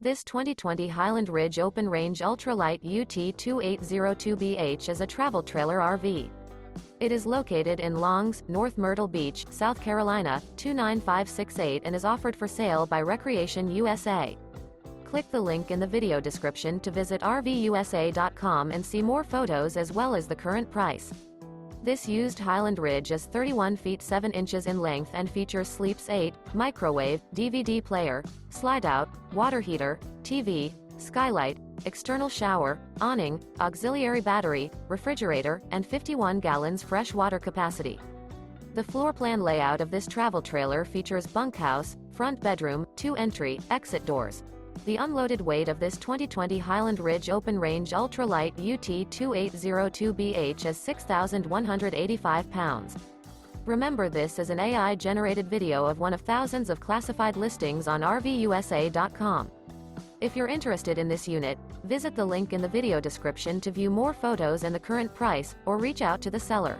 This 2020 Highland Ridge Open Range Ultralight UT2802BH is a travel trailer RV. It is located in Longs, North Myrtle Beach, South Carolina, 29568 and is offered for sale by Recreation USA. Click the link in the video description to visit RVUSA.com and see more photos as well as the current price. This used Highland Ridge is 31 feet 7 inches in length and features Sleeps 8, microwave, DVD player, slide-out, water heater, TV, skylight, external shower, awning, auxiliary battery, refrigerator, and 51 gallons fresh water capacity. The floor plan layout of this travel trailer features bunkhouse, front bedroom, 2 entry, exit doors. The unloaded weight of this 2020 Highland Ridge Open Range Ultralight UT2802BH is 6,185 pounds. Remember, this is an AI-generated video of one of thousands of classified listings on RVUSA.com. If you're interested in this unit, visit the link in the video description to view more photos and the current price, or reach out to the seller.